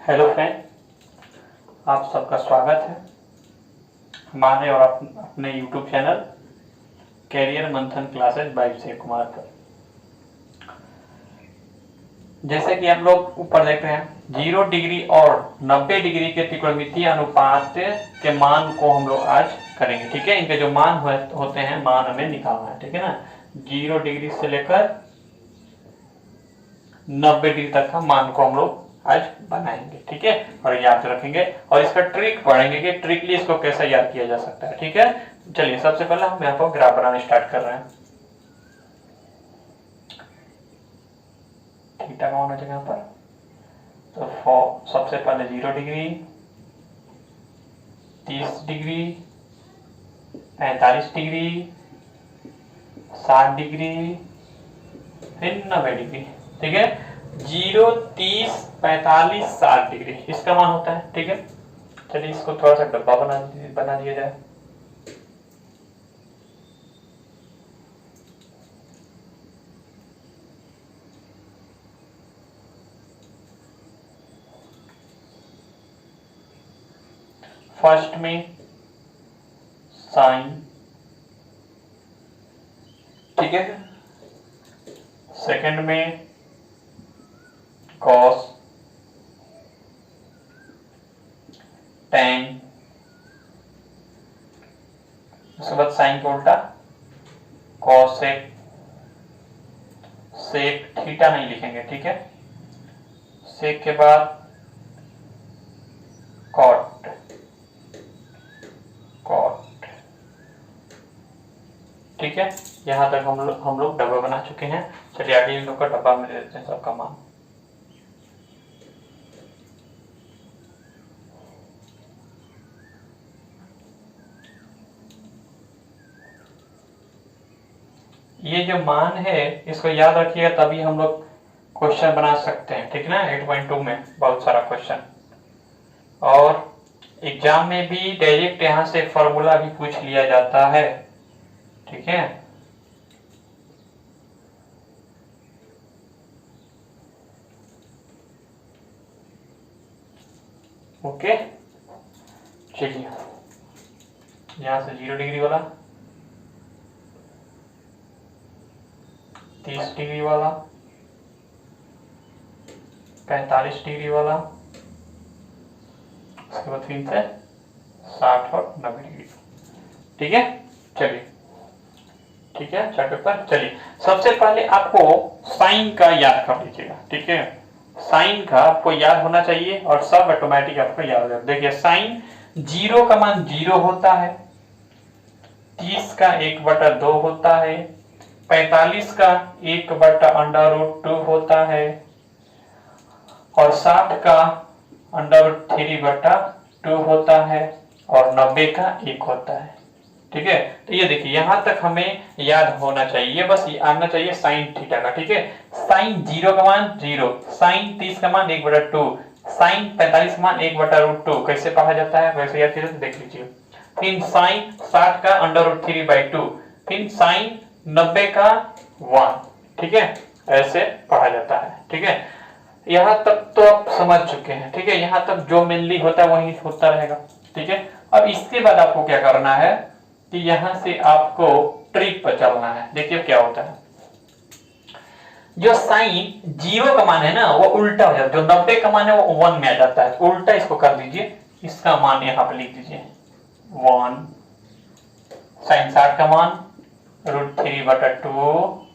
Hello friend, आप सबका स्वागत है हमारे और अपने यूट्यूब चैनल कैरियर मंथन क्लासेज बाय विजय कुमार पर। जैसे कि हम लोग ऊपर देख रहे हैं 0 डिग्री और 90 डिग्री के त्रिकोणमितीय अनुपात के मान को हम लोग आज करेंगे। ठीक है, इनके जो मान होते हैं मान हमें निकालना है। ठीक है ना, 0 डिग्री से लेकर 90 डिग्री तक का मान को हम लोग आज बनाएंगे। ठीक है, और याद रखेंगे और इसका ट्रिक पढ़ेंगे कि ट्रिकली इसको कैसे याद किया जा सकता है। ठीक है, चलिए सबसे पहले हम यहाँ पर ग्राफ बनाना स्टार्ट कर रहे हैं। थीटा का मान हो जाएगा यहाँ पर, तो सबसे पहले 0 डिग्री, 30 डिग्री, 45 डिग्री, 60 डिग्री, फिर 90 डिग्री। ठीक है, 0, 30, 45, 60 डिग्री इसका मान होता है। ठीक है, चलिए इसको थोड़ा सा डब्बा बना दिया जाए। फर्स्ट में साइन, ठीक है, सेकंड में कॉस, टेन, उसके बाद साइन का उल्टा कॉसेक, सेक, थीटा नहीं लिखेंगे। ठीक है, सेक के बाद कॉट, कॉट। ठीक है, यहां तक हम लोग डब्बा बना चुके हैं। चलिए आगे इन लोग का डब्बा में देते हैं सबका मान। ये जो मान है इसको याद रखिएगा, तभी हम लोग क्वेश्चन बना सकते हैं। ठीक ना, 8.2 में बहुत सारा क्वेश्चन, और एग्जाम में भी डायरेक्ट यहां से फॉर्मूला भी पूछ लिया जाता है। ठीक है, ओके। चलिए यहां से 0 डिग्री वाला, 30 डिग्री वाला, 45 डिग्री वाला, उसके बाद फिर से 60 और 90 डिग्री। ठीक है, चलिए ठीक है चार्ट पेपर। चलिए सबसे पहले आपको साइन का याद कर लीजिएगा। ठीक है, साइन का आपको याद होना चाहिए और सब ऑटोमेटिक आपको याद हो जाए। देखिए साइन 0 का मान 0 होता है, 30 का 1/2 होता है, 45 का 1/√2 होता है, और 60 का √3/2 होता है, और 90 का 1 होता है। ठीक है, तो ये देखिए यहां तक हमें याद होना चाहिए, बस ये आना चाहिए साइन थीटा का। ठीक है, साइन 0 का मान 0, साइन 30 का मान 1/2, साइन 45 का मान 1/√2 कैसे पढ़ा जाता है वैसे याद कीजिए, देख लीजिए। फिर साइन 60 का √3/2, फिर साइन 90 का 1। ठीक है, ऐसे पढ़ा जाता है। ठीक है, यहां तक तो आप समझ चुके हैं। ठीक है, यहां तक जो मेनली होता है वही होता रहेगा। ठीक है, अब इसके बाद आपको क्या करना है कि यहां से आपको ट्रिक पर चलना है। देखिए क्या होता है, जो साइन 0 का मान है ना वो उल्टा हो जाता है, जो 90 का मान है वो 1 में आ जाता है। उल्टा इसको कर लीजिए, इसका मान यहां पर लिख दीजिए 1, साइन 60 का मान √3/2,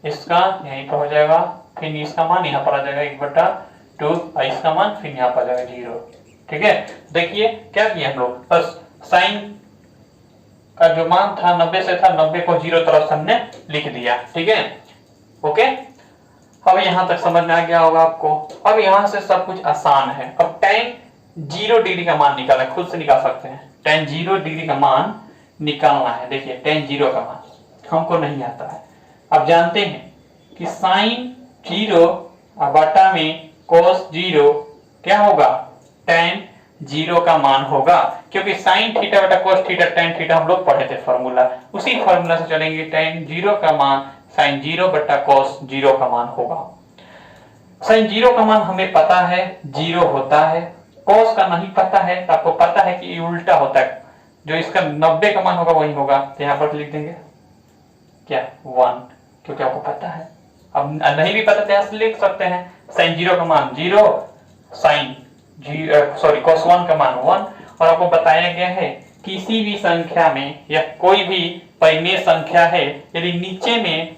इसका यहीं पर हो जाएगा, फिर इसका मान यहाँ पर आ जाएगा 1/2, और इसका मान फिर यहाँ पर आ जाएगा 0। ठीक है, देखिए क्या किया हम लोग, बस साइन का जो मान था 90 से था, 90 को 0 तरफ हमने लिख दिया। ठीक है, ओके। अब यहां तक समझ में आ गया होगा आपको। अब यहां से सब कुछ आसान है। अब tan 0 डिग्री का मान निकालना, खुद से निकाल सकते हैं। tan 0 डिग्री का मान निकालना है। देखिए tan 0 का मान हमको नहीं आता है। अब जानते हैं कि साइन 0 बटा में cos 0 क्या होगा, tan 0 का मान होगा, क्योंकि साइन थीटा बटा cos थीटा tan थीटा हम लोग पढ़े थे फॉर्मूला, उसी फॉर्मूला से चलेंगे। tan 0 का मान साइन 0 बटा cos 0 का मान होगा। साइन जीरो का मान हमें पता है जीरो होता है, कॉस का नहीं पता है, तो आपको पता है कि ये उल्टा होता है, जो इसका 90 का मान होगा वही होगा, तो यहाँ पर लिख देंगे क्या 1, क्योंकि आपको पता है। अब नहीं भी पता तो यहाँ से लिख सकते हैं साइन जीरो का मान 0, साइन कॉस 1 का मान 1। और आपको बताया गया है किसी भी संख्या में या कोई भी परिमेय संख्या है यदि नीचे में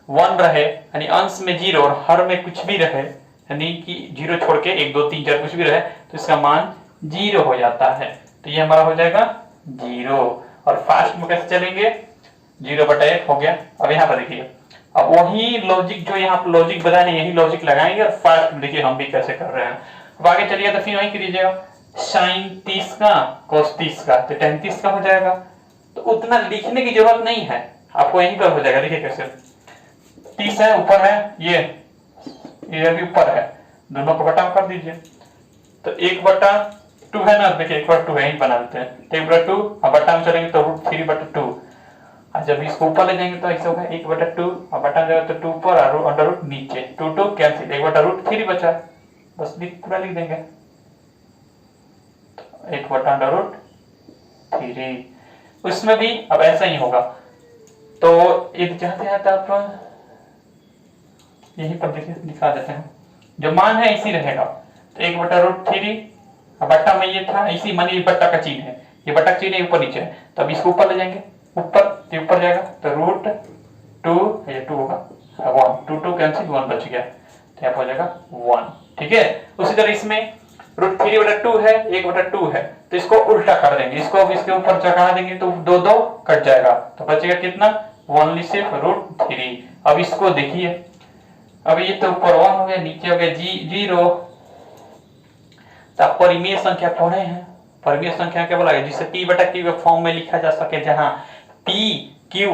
1 रहे यानी अंश में 0 और हर में कुछ भी रहे यानी कि 0 छोड़ के 1 2 3 4 कुछ भी रहे तो इसका मान 0 हो जाता है। तो ये हमारा हो जाएगा 0। और फास्ट में कैसे चलेंगे 0/1 हो गया। अब यहाँ पर देखिए अब वही लॉजिक जो यहाँ पर लॉजिक बताने यही लॉजिक लगाएंगे और फास्ट में देखिए हम भी कैसे कर रहे हैं। अब आगे चलिए तो फिर वही कीजिएगा साइन 30 का cos 30 का तो tan 30 का हो जाएगा। तो उतना लिखने की जरूरत नहीं है, आपको यहीं पर हो जाएगा। देखिए कैसे 30 है ऊपर है ये भी ऊपर है, दोनों को बटा कर दीजिए तो 1/2 है ना। देखिए 1/2 है, यही बना देते हैं। तो 1/2 अब बटा में चलेंगे तो √3/2 और जब इसको ऊपर ले जाएंगे तो ऐसा होगा 1/2 और बटा जाएगा तो 2 ऊपर और अंडर रूट नीचे 2 कैंसिल 1/√3 बचा, बस पूरा लिख देंगे 1/√3। उसमें भी अब ऐसा ही होगा। तो एक चाहते हैं तो आप यही पर देखिए दिखा देते हैं, जो मान है इसी रहेगा तो 1/√3 बट्टा में ये था इसी मानिए बट्टा का चिन्ह है, ये बट्टा का चिन्ह है ऊपर नीचे है तो अब इसको ऊपर ले जाएंगे ऊपर जाएगा तो √2 ये 2 होगा 1 2 कैंसिल 1 बच गया तो यहाँ हो जाएगा 1। ठीक है उसी तरह इसमें √3/2 है 1/2 है तो इसको उल्टा कर देंगे, इसको अब इसके ऊपर चढ़ा देंगे तो 2 कट जाएगा तो बचेगा कितना 1 सिर्फ √3। अब इसको देखिए अब ये तो ऊपर 1 हो गया नीचे हो गया 0। तो आप परिमेय संख्या पढ़े हैं, परिमेय संख्या क्या बोला गया जिसे p/q के फॉर्म में लिखा जा सके, जहां p q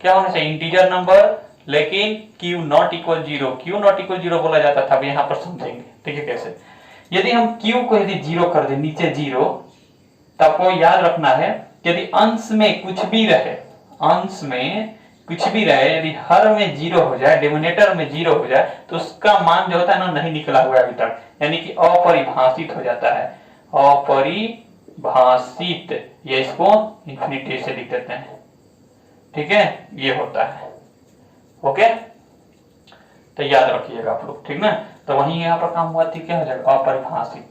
क्या होना चाहिए इंटीजर नंबर लेकिन q not equal 0, q not equal 0 बोला जाता था। अब यहाँ पर समझेंगे ठीक है कैसे। यदि हम q को यदि 0 कर दे नीचे 0 तो आपको याद रखना है यदि अंश में कुछ भी रहे, अंश में कुछ भी रहे यदि हर में 0 हो जाए डिनोमिनेटर में 0 हो जाए तो उसका मान जो होता है ना नहीं निकला हुआ अभी तक, यानी कि अपरिभाषित हो जाता है, अपरिभाषित। ये इसको इंफिनिटी से लिख देते हैं। ठीक है ये होता है ओके तो याद रखिएगा आप लोग ठीक ना। तो वही यहाँ पर काम हुआ थी क्या हो जाएगा अपरिभाषित,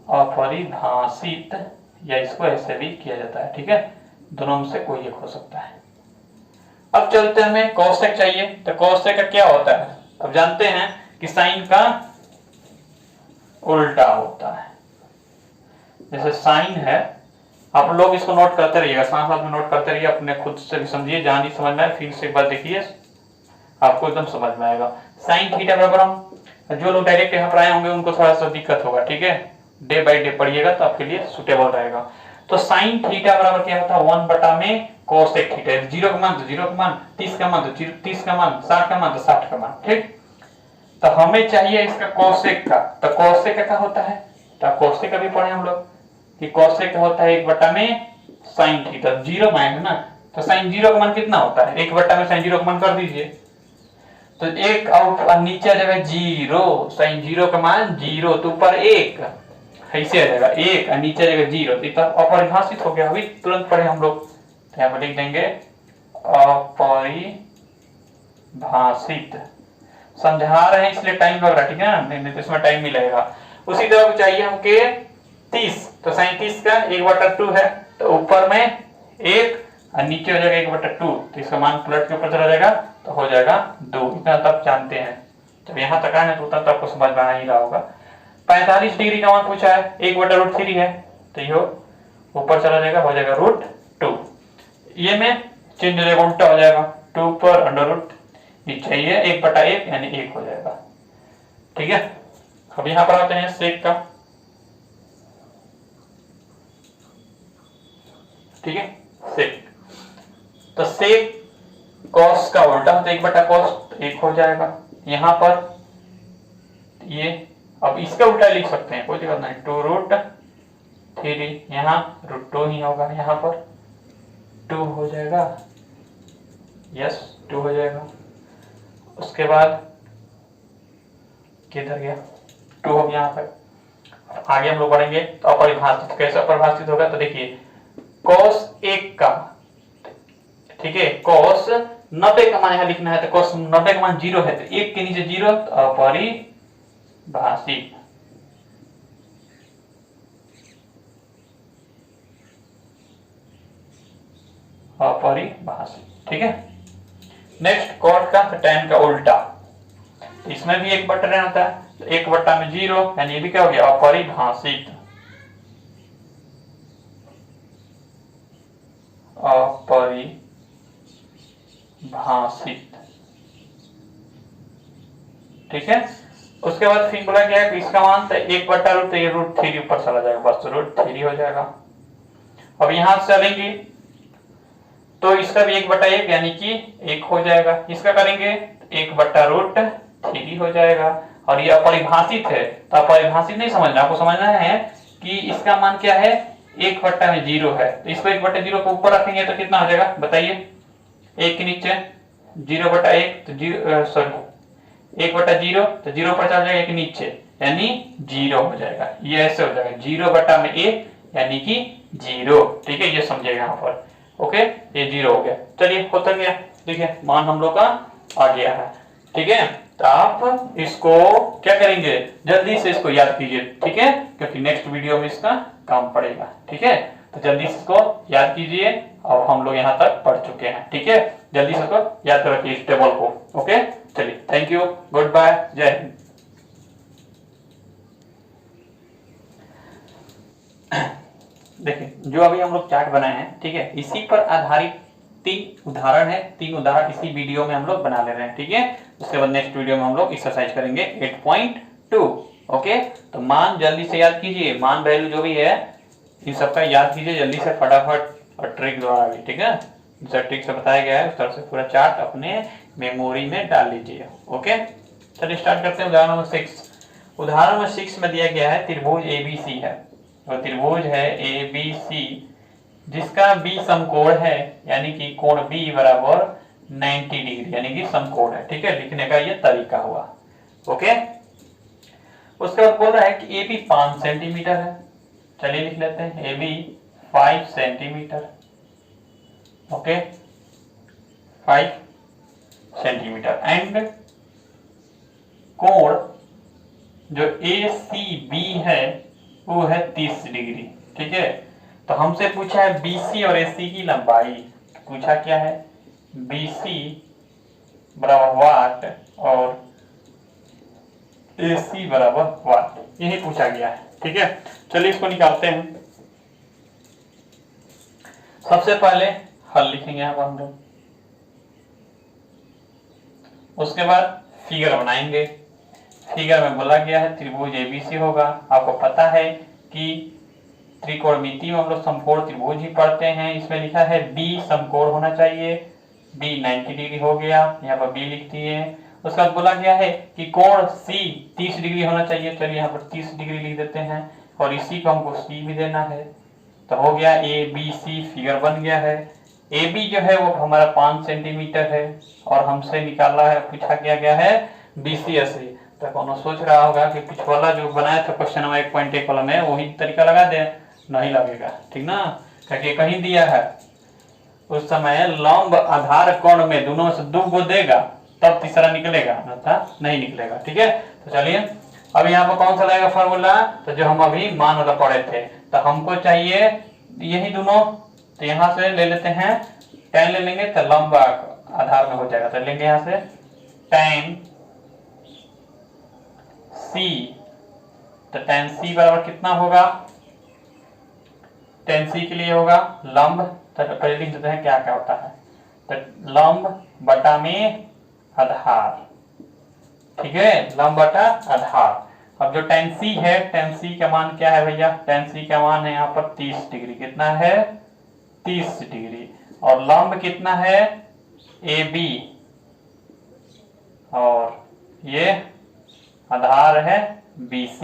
अपरिभाषित या इसको ऐसे भी किया जाता है। ठीक है दोनों में से कोई एक हो सकता है। अब चलते हैं हमें कॉसेक चाहिए तो कॉसेक का क्या होता है। अब जानते हैं कि साइन का उल्टा होता है। जैसे साइन है आप लोग इसको नोट करते रहिएगा, साथ साथ में नोट करते रहिए, अपने खुद से भी समझिए, जहां नहीं समझ में आए फिर से एक बार देखिए आपको एकदम समझ में आएगा। साइन थीटा बराबर हम जो लोग डायरेक्ट यहाँ पर आए होंगे उनको थोड़ा सा दिक्कत होगा। ठीक है डे बाय डे पढ़िएगा तो आपके लिए सुटेबल रहेगा। तो साइन थीटा बराबर क्या होता है 1 में कोसेक थीटा, 0 का मान तो 0 का मान, 30 का मान तो 30 का मान, 60 का मान तो 60 का मान। ठीक तो हमें चाहिए इसका कोसेक का, तो कोसेक का क्या होता है तो कोसेक का भी पढ़े हम लोग कि कोसेक का होता है 1 में साइन थीटा, 0 मान है ना तो साइन 0 का मान कितना होता है 1 में साइन 0 का मान कर दीजिए तो 1 और नीचे आ जाएगा 0, साइन 0 का मान 0 तो ऊपर 1 ऐसे आ जाएगा 1 और नीचे आ जाएगा 0 तो अपरिभाषित हो गया। अभी तुरंत पढ़े हम लोग तो यहाँ पर लिख देंगे अपरिभाषित। समझा रहे हैं इसलिए टाइम लग रहा है ठीक है ना, नहीं तो इसमें टाइम नहीं लगेगा। उसी तरह चाहिए हमके 30 तो साइन 30 का 1/2 है तो ऊपर में 1 और नीचे हो जाएगा 1/2 तो इसका मान प्लट के ऊपर चला जाएगा तो हो जाएगा 2। इतना तब जानते हैं, जब यहाँ तक आए तो उतना तो आपको समझ में आ ही रहा होगा। 45 डिग्री का मान पूछा है 1/√3 है तो ये ऊपर चला जाएगा हो जाएगा √2। ये में चिन्ह जो उल्टा हो जाएगा 2 पर अंडर नीचे ये 1/1 यानी 1 हो जाएगा। ठीक है अब यहाँ पर आते हैं सेक का। ठीक है सेक तो सेक कॉस का उल्टा होता है 1/cos 1 हो जाएगा। यहाँ पर ये अब इसका उल्टा लिख सकते हैं कोई दिक्कत नहीं 2√3 यहाँ √2 ही होगा, यहाँ पर 2 हो जाएगा यस 2 हो जाएगा। उसके बाद किधर गया, 2 हो गया यहाँ पर। आगे हम लोग बढ़ेंगे तो अपरिभाषित, कैसे अपरिभाषित होगा, तो देखिए cos 1 का, ठीक है, cos 90 का मान यहाँ लिखना है, तो cos 90 का मान 0 है, तो 1 के नीचे 0, तो अपरिभाषित। अपरिभाषित, ठीक है। नेक्स्ट cot का, तो tan का उल्टा, इसमें भी 1/tan आता है, तो 1 में 0, यानी ये भी क्या हो गया, अपरिभाषित। अपरिभाषित, ठीक है। उसके बाद फिर बोला गया है इसका मान, तो 1/√, तो ये √3 ऊपर चला जाएगा, बस √3 हो जाएगा। अब यहां से चलेंगे तो इसका भी 1/1 यानी कि 1 हो जाएगा। इसका करेंगे 1/√3 हो जाएगा। और ये अपरिभाषित है, तो अपरिभाषित नहीं समझना, आपको समझना है कि इसका मान क्या है, 1/0 है, तो इसको 1/0 को ऊपर रखेंगे तो कितना हो जाएगा बताइए, 1 के नीचे 0/1, तो 1/0, तो 0 पर चल जाएगा 1 के नीचे, यानी 0 हो जाएगा। ये ऐसे हो जाएगा 0/1 यानी कि 0, ठीक है, ये समझिएगा यहाँ पर। ओके, ये 0 हो गया। चलिए होता गया, देखिए मान हम लोग का आ गया है, ठीक है। तो आप इसको क्या करेंगे, जल्दी से इसको याद कीजिए, ठीक है, क्योंकि नेक्स्ट वीडियो में इसका काम पड़ेगा, ठीक है। तो जल्दी से इसको याद कीजिए। अब हम लोग यहाँ तक पढ़ चुके हैं, ठीक है, जल्दी से इसको याद कर रखिए इस टेबल को। ओके, चलिए, थैंक यू, गुड बाय, जय हिंद। देखिए जो अभी हम लोग चार्ट बनाए हैं, ठीक है, इसी पर आधारित 3 उदाहरण है, 3 उदाहरण इसी वीडियो में हम लोग बना ले रहे हैं, ठीक है। उसके बाद नेक्स्ट वीडियो में हम लोग एक्सरसाइज करेंगे 8.2। ओके, तो मान जल्दी से याद कीजिए, मान वैल्यू जो भी है इन सबका याद कीजिए जल्दी से फटाफट, और ट्रिक द्वारा भी, ठीक है, जैसा ट्रिक से बताया गया है उस तरह से पूरा चार्ट अपने मेमोरी में डाल लीजिए। ओके, चलिए स्टार्ट करते हैं। उदाहरण नंबर 6। उदाहरण नंबर 6 में दिया गया है त्रिभुज ABC है, और त्रिभुज है ABC जिसका B समकोण है, यानी कि कोण B बराबर 90 डिग्री, यानी कि समकोण है, ठीक है, लिखने का ये तरीका हुआ। ओके, उसके बाद बोल रहा है कि AB 5 सेंटीमीटर है, चलिए लिख लेते हैं AB 5 centimetre. Okay, 5 centimetre, and कोण जो ACB है वो है 30 डिग्री, ठीक है। तो हमसे पूछा है BC और AC की लंबाई, पूछा क्या है, BC बराबर वाट और AC बराबर वाट, यही पूछा गया है, ठीक है। चलिए इसको निकालते हैं। सबसे पहले हल लिखेंगे यहाँ पर हम लोग, उसके बाद फिगर बनाएंगे। फिगर में बोला गया है त्रिभुज ABC होगा। आपको पता है कि त्रिकोणमिति में हम लोग समकोण त्रिभुज ही पढ़ते हैं। इसमें लिखा है B समकोण होना चाहिए, B 90 डिग्री हो गया, यहाँ पर B लिख दिए। उसके बाद बोला गया है कि कोण C 30 डिग्री होना चाहिए, चलिए यहाँ पर 30 डिग्री लिख देते हैं, और इसी को हमको C भी देना है, तो हो गया ABC, फिगर बन गया है। AB जो है वो हमारा 5 सेंटीमीटर है, और हमसे निकाला है, पूछा गया है BC AC। तो कौन सोच रहा होगा कि पिछवाला जो बनाया था क्वेश्चन नंबर 1.1 वाला में वही तरीका लगा दे, नहीं लगेगा, ठीक ना, क्योंकि कहीं दिया है उस समय लंब आधार कोण में दोनों से 2 को देगा तब तीसरा निकलेगा, अन्यथा नहीं निकलेगा, ठीक है। तो चलिए अब यहाँ पर कौन सा लगेगा फॉर्मूला, तो जो हम अभी मान वाला पढ़े थे, तो हमको चाहिए यही दोनों, तो यहाँ से ले लेते हैं tan ले लेंगे, तो लंब आधार में हो जाएगा, तो लेंगे यहाँ से tan C, तो tan C बराबर कितना होगा, tan C के लिए होगा लंब, तो पहले लिख देते हैं क्या क्या होता है, तो लंब बटा में आधार, ठीक है, लंब बटा आधार। अब जो tan C है, tan C का मान क्या है भैया, tan C का मान है यहाँ पर 30 डिग्री, कितना है 30 डिग्री, और लंब कितना है AB, और ये आधार है BC।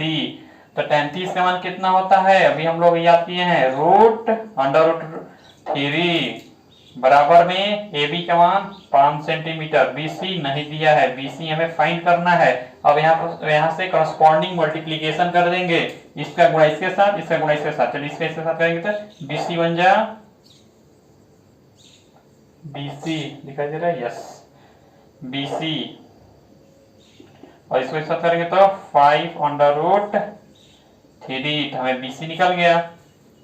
तो tan 30 का मान कितना होता है, अभी हम लोग याद किए हैं √√3, बराबर में AB का मान 5 सेंटीमीटर, BC नहीं दिया है, BC हमें फाइंड करना है। अब यहाँ से करस्पॉन्डिंग मल्टीप्लीकेशन कर देंगे, इसका गुणा इसके साथ, इसका गुणा इसके साथ। चलिए इसके साथ करेंगे तो BC बन जा, BC दिखाई दे रहा है, यस BC, और इसको साथ करेंगे तो 5/√3, तो हमें BC निकल गया।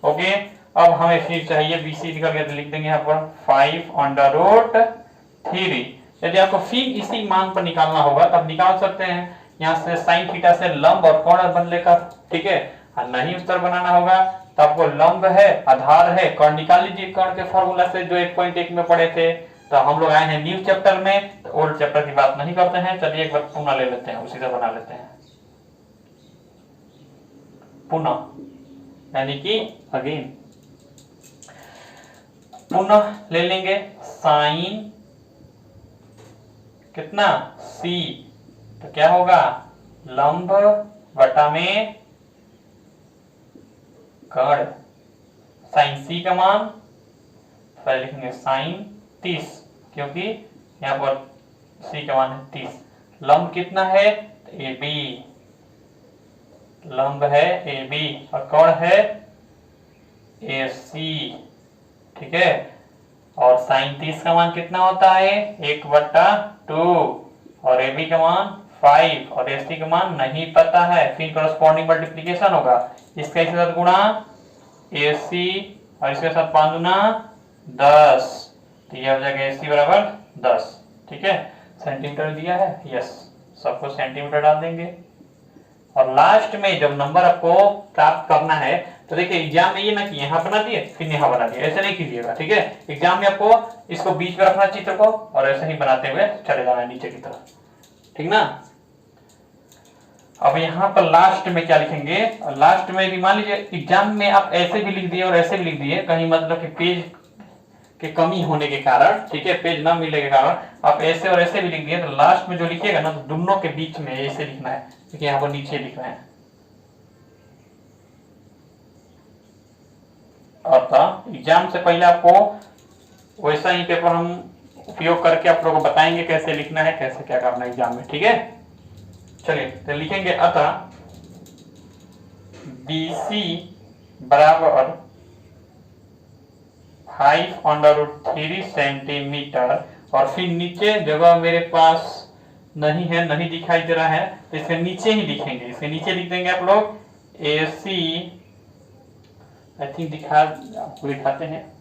ओके, अब हमें फिर चाहिए BC निकल गया तो लिख देंगे यहाँ पर 5/√3। यदि आपको फिर इसी मान पर निकालना होगा तब निकाल सकते हैं, यहाँ से साइन थीटा से लंब और कोण बन लेकर, ठीक है। और नहीं उत्तर बनाना होगा तो आपको लंब है, आधार है, कोण निकाल लीजिए कोण के फॉर्मूला से जो 1.1 में पढ़े थे। तो हम लोग आए हैं न्यू चैप्टर में, तो ओल्ड चैप्टर की बात नहीं करते हैं। चलिए एक बार पुनः ले लेते हैं, उसी से बना लेते हैं पुनः, यानी कि अगेन पुनः ले लेंगे साइन कितना C, तो क्या होगा लंब बटा में कोण, साइन C का मान पहले लिखेंगे साइन 30, क्योंकि यहाँ पर C का मान है 30। लंब कितना है AB, लंब है AB और कोण है AC, ठीक है। और साइन 30 का मान कितना होता है 1/2, और AB का मान 5 और AC का मान नहीं पता है। फिर करस्पॉन्डिंग मल्टीप्लिकेशन होगा, इसका इसके साथ गुणा AC और इसके साथ 5 गुना 10, तो यह हो जाएगा AC बराबर 10, ठीक है। सेंटीमीटर दिया है, यस, सबको सेंटीमीटर डाल देंगे। और लास्ट में जब नंबर आपको प्राप्त करना है तो देखिए एग्जाम में ये ना कि यहाँ बना दिए फिर यहाँ बना दिए, ऐसे नहीं कीजिएगा, ठीक है। एग्जाम में आपको इसको बीच में रखना चित्र को और ऐसे ही बनाते हुए चले जाना नीचे की तरफ, ठीक ना। अब यहाँ पर लास्ट में क्या लिखेंगे, लास्ट में भी मान लीजिए एग्जाम में आप ऐसे भी लिख दिए और ऐसे भी लिख दिए, कहीं मतलब कि पेज के कमी होने के कारण, ठीक है, पेज ना मिलने के कारण आप ऐसे और ऐसे भी लिख दिए, तो लास्ट में जो लिखिएगा ना तो दोनों के बीच में ऐसे लिखना है, क्योंकि यहाँ पर नीचे लिख रहे हैं। अतः एग्जाम से पहले आपको वैसा ही पेपर हम उपयोग करके आप लोगों को बताएंगे कैसे लिखना है, कैसे क्या करना है एग्जाम में, ठीक है। चलिए तो लिखेंगे अतः BC बराबर 5/√3 सेंटीमीटर, और फिर नीचे जगह मेरे पास नहीं है, नहीं दिखाई दे रहा है, तो इसके नीचे ही लिखेंगे, इसके नीचे लिख देंगे आप लोग AC, आई थिंक आपको दिखाते हैं,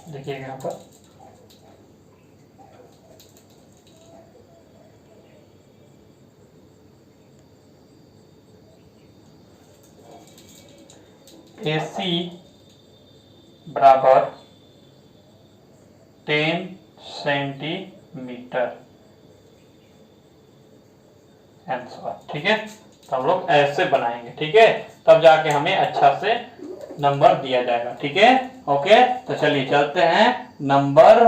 देखिए यहाँ पर AC बराबर 10 सेंटीमीटर आंसर, ठीक है। तो हम लोग ऐसे बनाएंगे, ठीक है, तब जाके हमें अच्छा से नंबर दिया जाएगा, ठीक है। ओके, तो चलिए चलते हैं नंबर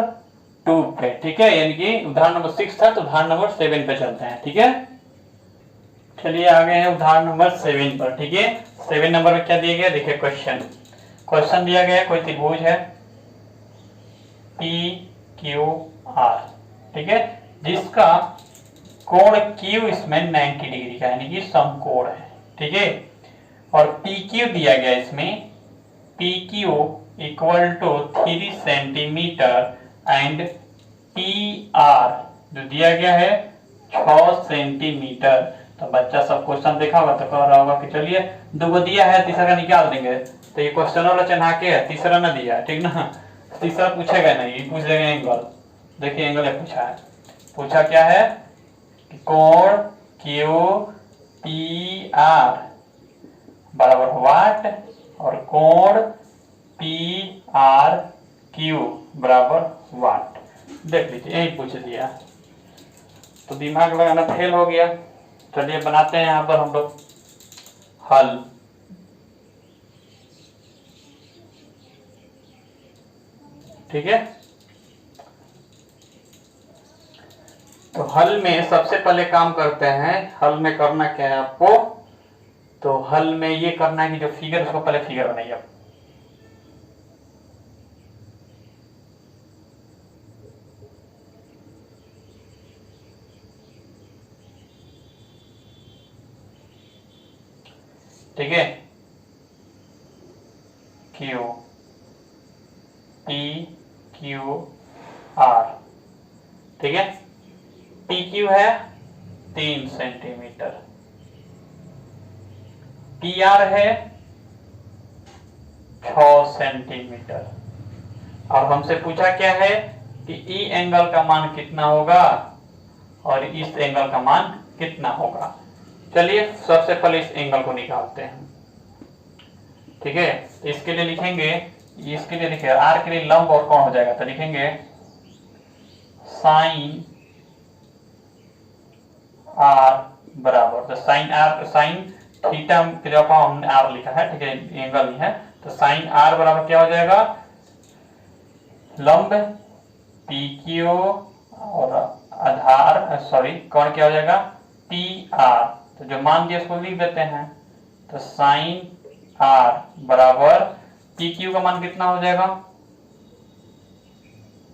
2 पे, ठीक है, यानी कि उदाहरण नंबर 6 था तो उदाहरण नंबर 7 पे चलते हैं, ठीक है। चलिए आ गए हैं उदाहरण नंबर 7 पर, ठीक है। 7 नंबर में क्या दिया गया, देखिए क्वेश्चन दिया गया, कोई त्रिभुज है PQR, ठीक है, जिसका कोण Q इसमें 90 डिग्री का, यानी कि समकोण है, ठीक है। और PQ दिया गया, इसमें PQ equal to 3 centimetre and PR जो दिया गया है 6 सेंटीमीटर। तो बच्चा सब क्वेश्चन देखा होगा तो कह रहा होगा कि चलिए दो दिया है, तीसरा निकाल देंगे, तो ये क्वेश्चन वाला चिन्हा के है, तीसरा ना दिया है, ठीक ना, तीसरा पूछेगा नहीं, पूछ लेंगे एंगल। देखिए एंगल पूछा है, पूछा क्या है कि कोण QPR बराबर वाट और कोण PRQ बराबर वाट। देख लीजिए यही पूछ दिया, तो दिमाग लगाना फेल हो गया। चलिए बनाते हैं यहाँ पर हम लोग हल। ठीक है, तो हल में सबसे पहले काम करते हैं, हल में करना क्या है आपको, तो हल में ये करना है कि जो फिगर उसको पहले फिगर बनाइए आप। ठीक है, क्यू पी क्यू आर, ठीक है। पी क्यू है 3 सेंटीमीटर, पी आर है 6 सेंटीमीटर, और हमसे पूछा क्या है कि ई एंगल का मान कितना होगा और इस एंगल का मान कितना होगा। चलिए सबसे पहले इस एंगल को निकालते हैं। ठीक है, तो इसके लिए लिखेंगे, इसके लिए लिखे आर के लिए लंब और कौन हो जाएगा, तो लिखेंगे साइन आर बराबर, तो साइन आर, साइन थीटा की जगह हमने आर लिखा है, ठीक है, एंगल ही है, तो साइन आर बराबर क्या हो जाएगा, लंब पी क्यू और आधार सॉरी कौन क्या हो जाएगा पी आर, तो जो मान दिया उसको लिख देते हैं। तो साइन आर बराबर पी क्यू का मान कितना हो जाएगा,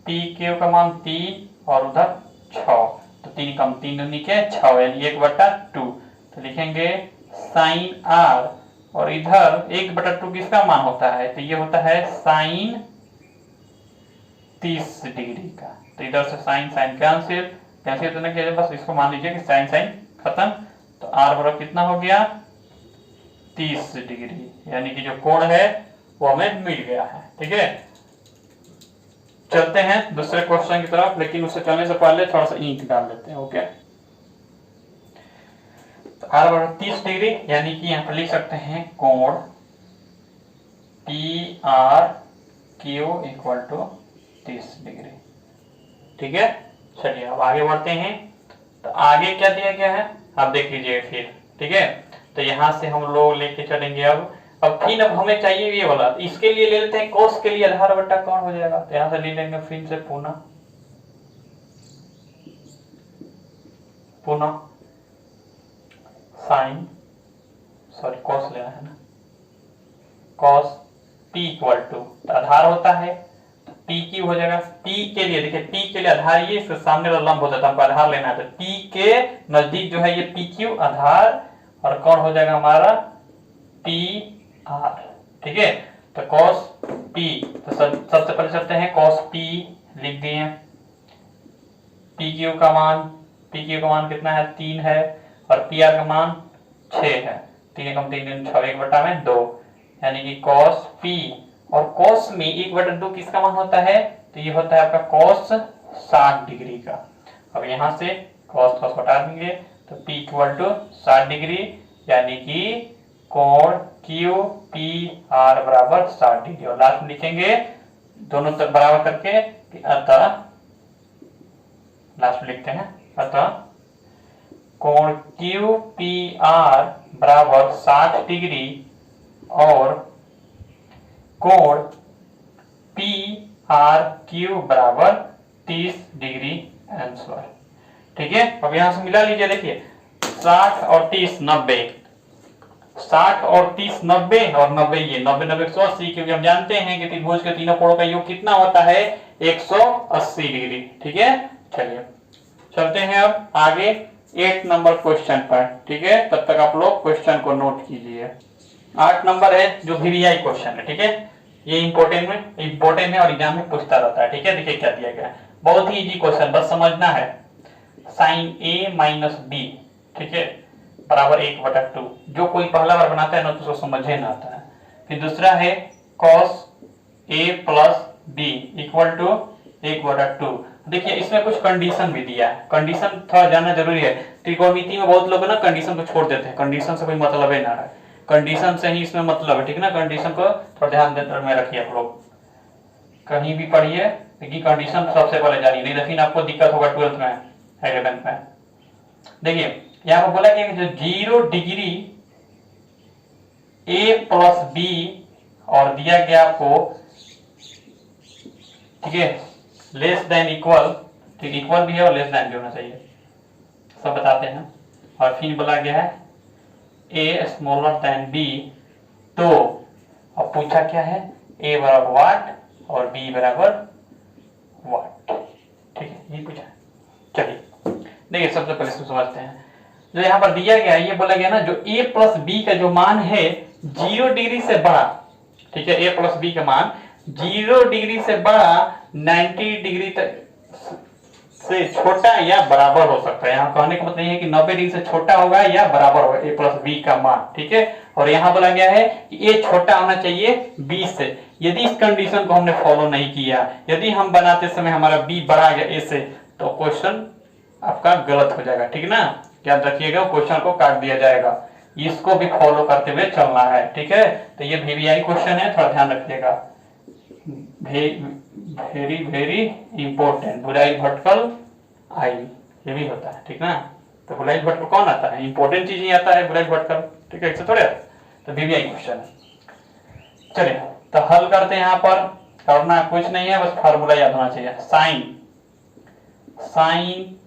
पी क्यू का मान 3 और उधर 6, तो 3 कम 3 नीचे 6 यानी 1/2, तो लिखेंगे साइन आर, और इधर 1/2 किसका मान होता है, तो ये होता है साइन 30 डिग्री का, तो इधर से साइन साइन कैंसिल कैंसिल तो नहीं किया, बस इसको मान लीजिए कि साइन साइन खत्म, तो आर बराबर कितना हो गया 30 डिग्री, यानी कि जो कोण है वो हमें मिल गया है। ठीक है, चलते हैं दूसरे क्वेश्चन की तरफ, लेकिन उससे चलने से पहले थोड़ा सा इंक डाल लेते हैं। ओके, तो आर बराबर 30 डिग्री, यानी कि यहाँ पर लिख सकते हैं कोण P R Q equal to 30 degree. ठीक है, चलिए अब आगे बढ़ते हैं। तो आगे क्या दिया गया है आप देख लीजिए फिर। ठीक है, तो यहां से हम लोग लेके चलेंगे अब फिर अब हमें चाहिए ये वाला, इसके लिए ले लेते हैं कोस के लिए आधार बट्टा कौन हो जाएगा, तो यहां से ले लेंगे फिर से पुनः साइन सॉरी कॉस लेना है ना, कॉस पी इक्वल टू आधार होता है पी क्यू हो जाएगा, पी के लिए देखिए पी के लिए आधार ये इसके सामने वाला लंब होता है, तो हमको आधार लेना है, तो पी के नजदीक जो है ये पी क्यू आधार, और कौन हो जाएगा हमारा पी आर। ठीक है, तो कॉस पी, तो सबसे पहले चलते हैं कॉस पी लिख दिए, पी क्यू का मान कितना है 3 है, और पी आर का मान 6 है, 3 कम 3 6 1/2, यानी कि कॉस पी, और कॉस में 1/2 किसका मान होता है, तो ये होता है आपका कॉस 60 डिग्री का। अब यहां से कॉस कॉस हटा देंगे, तो P इक्वल टू 60 डिग्री, यानी कि कोण क्यू पी आर बराबर 60 डिग्री, और लास्ट में लिखेंगे दोनों तरफ बराबर करके कि अतः, लास्ट में लिखते हैं अतः कोण क्यू पी आर बराबर 60 डिग्री और कोण पी आर क्यू बराबर 30 डिग्री आंसर। ठीक है, अब यहां से मिला लीजिए, देखिए 60 और 30 90, 60 और 30 90, और 90 ये 90 90 180, क्योंकि हम जानते हैं कि त्रिभुज के तीनों कोणों का योग कितना होता है 180 डिग्री। ठीक है, चलिए चलते हैं अब आगे 8 नंबर क्वेश्चन पर। ठीक है, तब तक आप लोग क्वेश्चन को नोट कीजिए। 8 नंबर है जो वीवीआई क्वेश्चन है। ठीक है, ये इंपोर्टेंट है और एग्जाम में पूछता रहता है। ठीक है, देखिए क्या दिया गया है, बहुत ही इजी क्वेश्चन, बस समझना है। साइन ए माइनस बी, ठीक है, बराबर 1/2, जो कोई पहला बार बनाता है ना तो उसको समझे ना आता है। फिर दूसरा है cos A plus B equal to 1/2। देखिए इसमें कुछ कंडीशन भी दिया है, कंडीशन थोड़ा जानना जरूरी है। त्रिकोणमिति में बहुत लोग ना कंडीशन को छोड़ देते हैं, कंडीशन से कोई मतलब है ना है, कंडीशन से ही इसमें मतलब है। ठीक है ना, कंडीशन को थोड़ा ध्यान में रखिए आप लोग, कहीं भी पढ़िए लेकिन कंडीशन सबसे पहले जानिए, नहीं लेकिन आपको दिक्कत होगा 12th में 11th में। देखिए यहाँ पर बोला कि जो 0 डिग्री ए प्लस बी और दिया गया आपको, ठीक है, लेस देन इक्वल, ठीक, इक्वल भी है और लेस देन भी होना चाहिए, सब बताते हैं। और फिर बोला गया है ए स्मॉलर देन बी, तो अब पूछा क्या है, ए बराबर वाट और बी बराबर वाट। ठीक है, ये पूछा। चलिए देखिए, सबसे पहले इसको समझते हैं। जो यहाँ पर दिया गया है, ये बोला गया ना, जो ए प्लस बी का जो मान है 0 डिग्री से बड़ा, ठीक है, ए प्लस बी का मान 0 डिग्री से बड़ा 90 डिग्री तक से छोटा या बराबर हो सकता है। यहाँ कहने का मतलब है कि 90 डिग्री से छोटा होगा या बराबर होगा ए प्लस बी का मान। ठीक है, और यहाँ बोला गया है कि ए छोटा होना चाहिए बी से। यदि इस कंडीशन को हमने फॉलो नहीं किया, यदि हम बनाते समय हमारा बी बड़ा गया ए से, तो क्वेश्चन आपका गलत हो जाएगा। ठीक ना, याद रखिएगा, क्वेश्चन को काट दिया जाएगा। इसको भी फॉलो करते हुए चलना है। ठीक है, तो ये VVI क्वेश्चन है, थोड़ा ध्यान रखिएगा, वेरी वेरी इंपॉर्टेंट। बुराई भटकल आई, ये भी होता है। ठीक ना, तो बुराई भटकल कौन आता है, इंपॉर्टेंट चीज ही आता है बुराई भटकल। ठीक है, इससे थोड़े, तो VVI क्वेश्चन है। चलिए तो हल करते हैं। यहाँ पर करना कुछ नहीं है, बस फार्मूला याद होना चाहिए। साइन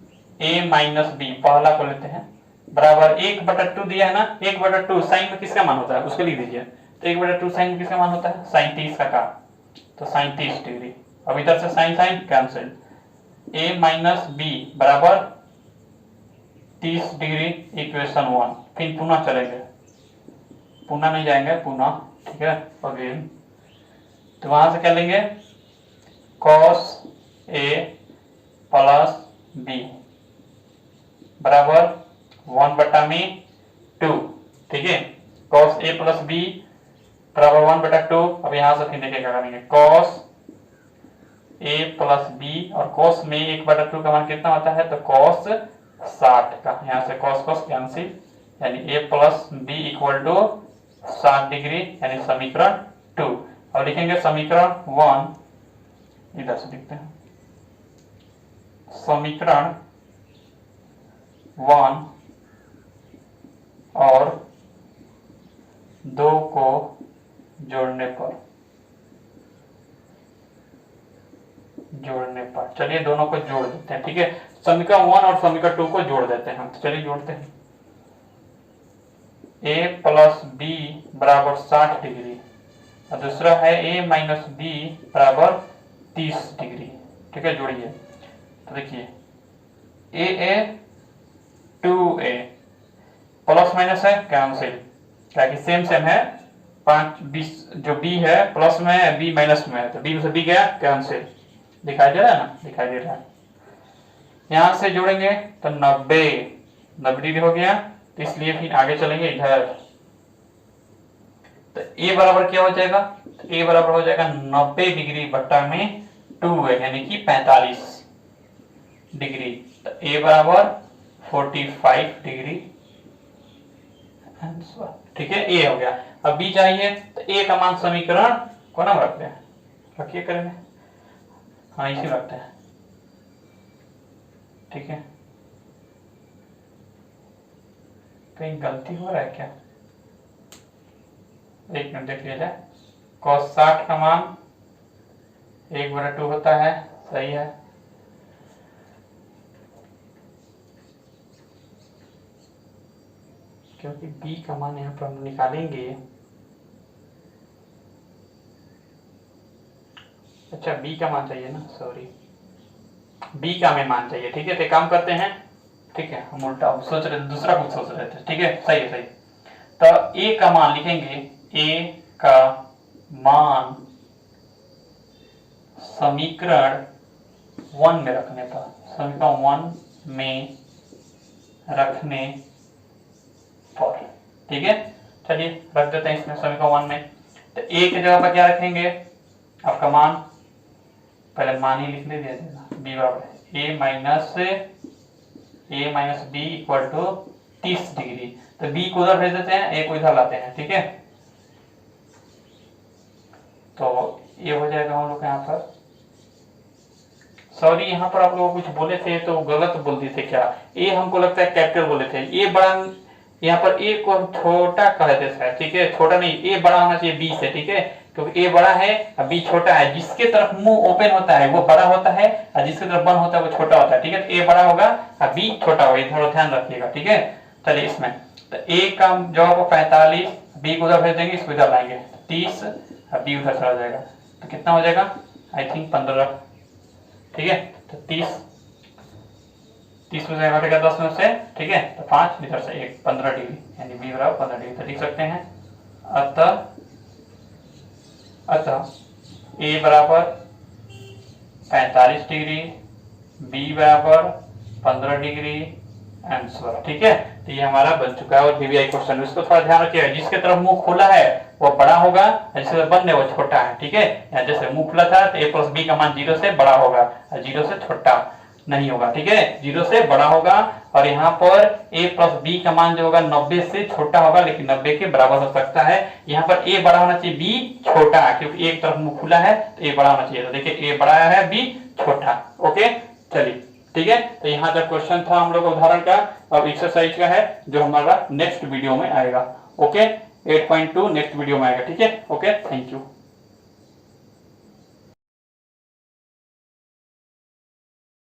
ए माइनस बी, पहला को लेते हैं, बराबर 1/2 दिया है ना, 1/2 साइन में किसका मान होता है उसको लिख दीजिए। तो 1/2 साइन में किसका मान होता है, साइन 30 का, तो साइन 30 डिग्री। अब इधर से साइन साइन कैंसिल, ए माइनस बी बराबर 30 डिग्री, इक्वेशन 1। फिर पुनः चलेंगे, पुनः नहीं जाएंगे, पुनः। ठीक है, अगेन, तो वहां से क्या लेंगे, कॉस ए प्लस बी बराबर 1/2। ठीक है, कॉस ए प्लस बी बराबर 1/2। अब यहां से फिर देखिए क्या करेंगे, कॉस ए प्लस बी, और कॉस में 1/2 का मान कितना होता है, तो कॉस 60 का, यहां से कॉस कॉस कैंसिल, यानी A plus B equal to 60 degree, यानी समीकरण 2। अब लिखेंगे समीकरण 1, इधर से लिखते हैं, समीकरण 1 और 2 को जोड़ने पर, चलिए दोनों को जोड़ देते हैं। ठीक है, समीकरण 1 और समीकरण 2 को जोड़ देते हैं हम। तो चलिए जोड़ते हैं, ए प्लस बी बराबर 60 डिग्री, और दूसरा है ए माइनस बी बराबर 30 डिग्री। ठीक है, जोड़िए, तो देखिए ए 2a, प्लस माइनस है कैंसिल, क्या कि सेम सेम है, 5 20, जो b है प्लस में है, b माइनस में है, तो b में से b गया कैंसिल, दिखाई दे रहा है ना, दिखाई दे रहा है। यहां से जोड़ेंगे तो 90 डिग्री हो गया, तो इसलिए फिर आगे चलेंगे इधर, तो a बराबर क्या हो जाएगा, तो a बराबर हो जाएगा 90 डिग्री बट्टा में 2 है, यानी कि 45 डिग्री, तो a बराबर 45 डिग्री आंसर। ठीक है, ए हो गया। अब बी चाहिए, तो ए का मान समीकरण को नाम रखते हैं, रखिए करेंगे, हाँ इसी रखते हैं। ठीक है, कहीं गलती हो रहा है क्या, एक मिनट देख लिया जाए। cos 60 का मान 1/2 होता है, सही है। क्योंकि b का मान यहाँ पर हम निकालेंगे, अच्छा b का मान चाहिए ना, सॉरी b का हमें मान चाहिए। ठीक है, तो काम करते हैं, ठीक है, हम उल्टा सोच रहे, दूसरा कुछ सोच रहे थे। ठीक है, सही है, सही। तो a का मान लिखेंगे, a का मान समीकरण 1 में रखने पर, समीकरण 1 में रखने पर, ठीक है, चलिए रख देते हैं इसमें समीकरण 1 में। तो a की जगह पर क्या रखेंगे, आपका मान, पहले मान ही लिख लीजिए, b बराबर a minus B equal to 30 degree, तो b को उधर भेज देते हैं, a को इधर लाते हैं। ठीक है, तो ये हो जाएगा हम लोग यहाँ पर, सॉरी यहाँ पर आप लोग कुछ बोले थे तो गलत बोल दिए थे क्या, ए हमको लगता है कैपिटल बोले थे, ए बड़ा, यहाँ पर ए को हम छोटा कह देते हैं। ठीक है, छोटा नहीं, ए बड़ा होना चाहिए बी से। ठीक है, क्योंकि ए बड़ा है और बी छोटा है, जिसके तरफ मुंह ओपन होता है वो बड़ा होता है, और जिसके तरफ बंद होता है वो छोटा होता है। ठीक है, तो ए बड़ा होगा और बी छोटा होगा, थोड़ा ध्यान रखिएगा। ठीक है, चलिए इसमें, तो a का जवाब 45, b को उधर भेज देंगे, इसको इधर लाएंगे 30, अब b उधर चला जाएगा तो कितना हो जाएगा, आई थिंक 15, ठीक है। तो 30 में से घटेगा 10 में से, ठीक है, तो 5 इधर से 1, 15 डिग्री, यानी b बराबर 15 डिग्री। तो लिख सकते हैं अतः a बराबर 45 डिग्री, b बराबर 15 डिग्री आंसर, ठीक है। तो ये हमारा बन चुका है और वीवीआई क्वेश्चन। इसको थोड़ा ध्यान रखिएगा, जिसके तरफ मुंह खुला है वो बड़ा होगा, जिसके तरफ बंद है वो छोटा है, ठीक है। यहाँ जैसे मुंह खुला था तो a प्लस बी का मान 0 से बड़ा होगा और 0 से छोटा नहीं होगा, ठीक है, 0 से बड़ा होगा। और यहाँ पर a प्लस बी का मान जो होगा 90 से छोटा होगा, लेकिन 90 के बराबर हो सकता है। यहाँ पर a बड़ा होना चाहिए, b छोटा, क्योंकि एक तरफ मुंह खुला है तो a बड़ा होना चाहिए। तो देखिए a बड़ा है, b छोटा, ओके। चलिए, ठीक है। तो यहाँ तक क्वेश्चन था हम लोग उदाहरण का। अब एक्सरसाइज का है जो हमारा नेक्स्ट वीडियो में आएगा, ओके। 8.2 नेक्स्ट वीडियो में आएगा, ठीक है, ओके। Thank you.